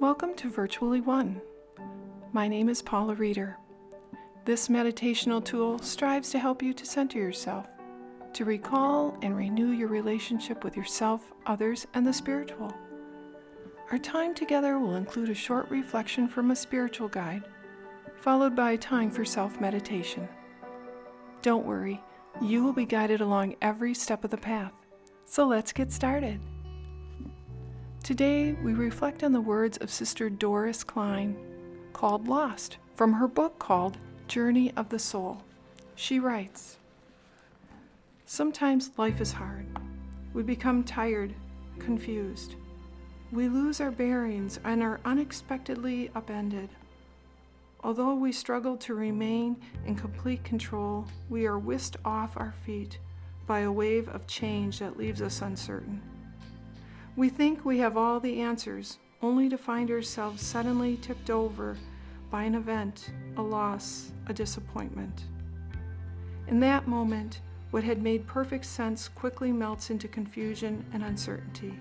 Welcome to Virtually One. My name is Paula Reeder. This meditational tool strives to help you to center yourself, to recall and renew your relationship with yourself, others, and the spiritual. Our time together will include a short reflection from a spiritual guide, followed by a time for self-meditation. Don't worry, you will be guided along every step of the path. So let's get started. Today, we reflect on the words of Sister Doris Klein, called Lost, from her book called Journey of the Soul. She writes, "Sometimes life is hard. We become tired, confused. We lose our bearings and are unexpectedly upended. Although we struggle to remain in complete control, we are whisked off our feet by a wave of change that leaves us uncertain. We think we have all the answers, only to find ourselves suddenly tipped over by an event, a loss, a disappointment. In that moment, what had made perfect sense quickly melts into confusion and uncertainty.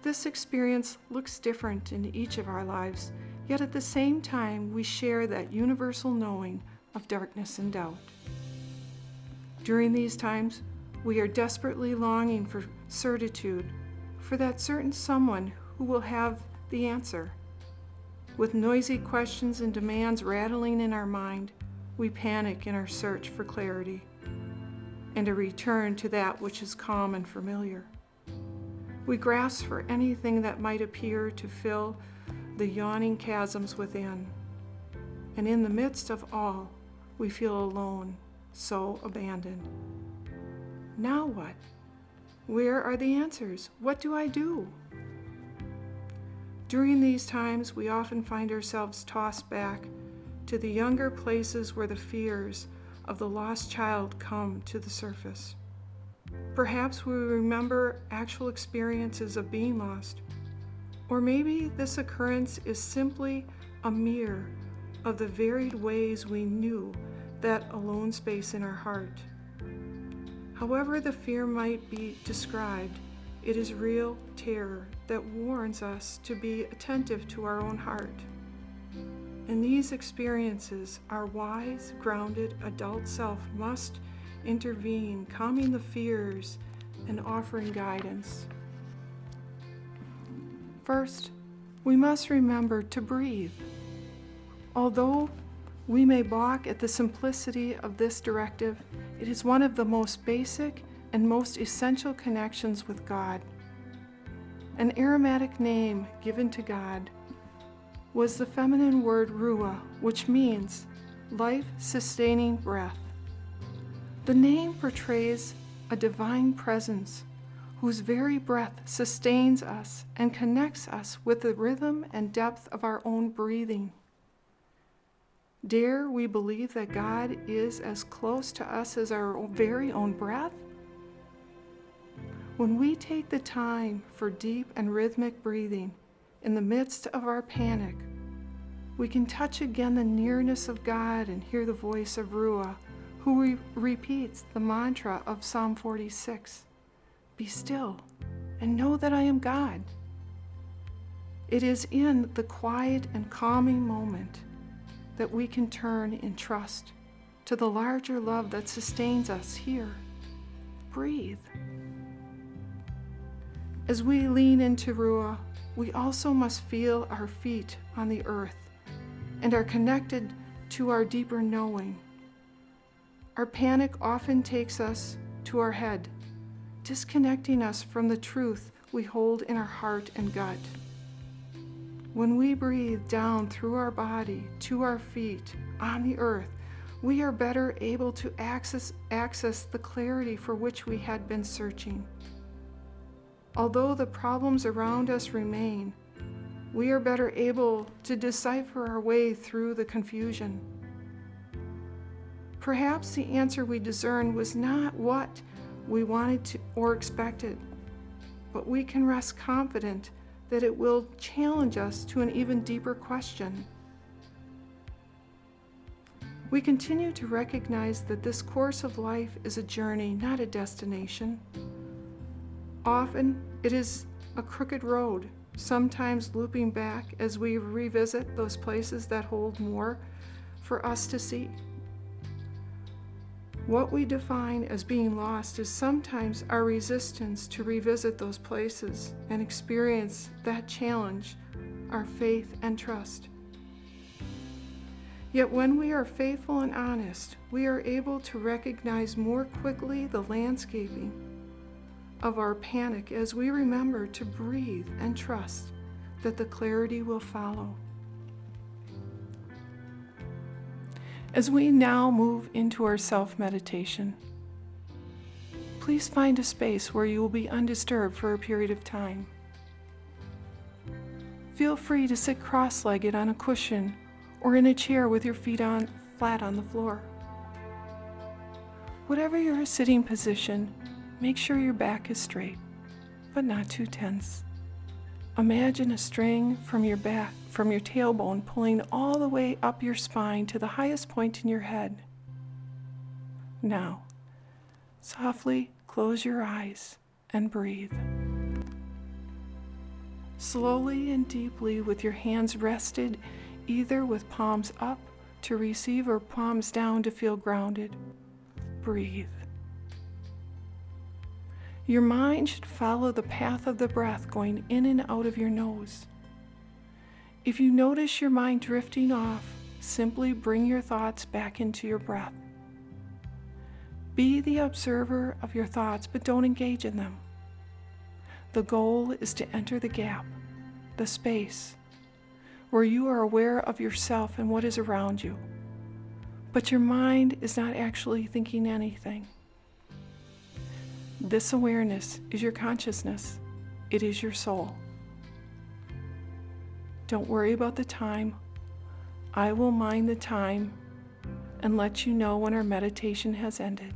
This experience looks different in each of our lives, yet at the same time, we share that universal knowing of darkness and doubt. During these times, we are desperately longing for certitude, for that certain someone who will have the answer. With noisy questions and demands rattling in our mind, we panic in our search for clarity and a return to that which is calm and familiar. We grasp for anything that might appear to fill the yawning chasms within. And in the midst of all, we feel alone, so abandoned. Now what? Where are the answers? What do I do? During these times, we often find ourselves tossed back to the younger places where the fears of the lost child come to the surface. Perhaps we remember actual experiences of being lost, or maybe this occurrence is simply a mirror of the varied ways we knew that alone space in our heart. However the fear might be described, it is real terror that warns us to be attentive to our own heart. In these experiences, our wise, grounded adult self must intervene, calming the fears and offering guidance. First, we must remember to breathe. Although we may balk at the simplicity of this directive, it is one of the most basic and most essential connections with God. An aromatic name given to God was the feminine word ruah, which means life-sustaining breath. The name portrays a divine presence whose very breath sustains us and connects us with the rhythm and depth of our own breathing. Dare we believe that God is as close to us as our very own breath? When we take the time for deep and rhythmic breathing in the midst of our panic, we can touch again the nearness of God and hear the voice of Ruah, who repeats the mantra of Psalm 46, "Be still and know that I am God." It is in the quiet and calming moment that we can turn in trust to the larger love that sustains us here. Breathe. As we lean into Ruah, we also must feel our feet on the earth and are connected to our deeper knowing. Our panic often takes us to our head, disconnecting us from the truth we hold in our heart and gut. When we breathe down through our body to our feet on the earth, we are better able to access the clarity for which we had been searching. Although the problems around us remain, we are better able to decipher our way through the confusion. Perhaps the answer we discern was not what we wanted to or expected, but we can rest confident that it will challenge us to an even deeper question. We continue to recognize that this course of life is a journey, not a destination. Often, it is a crooked road, sometimes looping back as we revisit those places that hold more for us to see. What we define as being lost is sometimes our resistance to revisit those places and experience that challenge our faith and trust. Yet when we are faithful and honest, we are able to recognize more quickly the landscaping of our panic as we remember to breathe and trust that the clarity will follow. As we now move into our self-meditation, please find a space where you will be undisturbed for a period of time. Feel free to sit cross-legged on a cushion or in a chair with your feet flat on the floor. Whatever your sitting position, make sure your back is straight, but not too tense. Imagine a string from your tailbone pulling all the way up your spine to the highest point in your head. Now, softly close your eyes and breathe. Slowly and deeply, with your hands rested, either with palms up to receive or palms down to feel grounded, breathe. Your mind should follow the path of the breath going in and out of your nose. If you notice your mind drifting off, simply bring your thoughts back into your breath. Be the observer of your thoughts, but don't engage in them. The goal is to enter the gap, the space, where you are aware of yourself and what is around you, but your mind is not actually thinking anything. This awareness is your consciousness. It is your soul. Don't worry about the time. I will mind the time and let you know when our meditation has ended.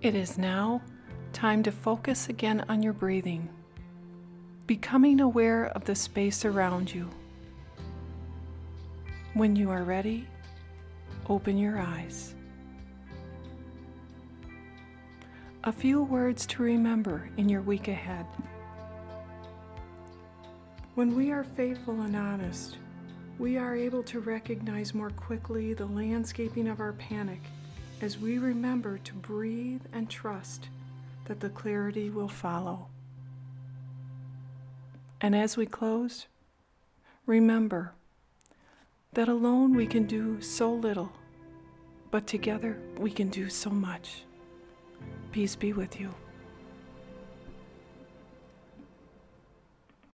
It is now time to focus again on your breathing, becoming aware of the space around you. When you are ready, open your eyes. A few words to remember in your week ahead. When we are faithful and honest, we are able to recognize more quickly the landscaping of our panic as we remember to breathe and trust that the clarity will follow. And as we close, remember that alone we can do so little, but together we can do so much. Peace be with you.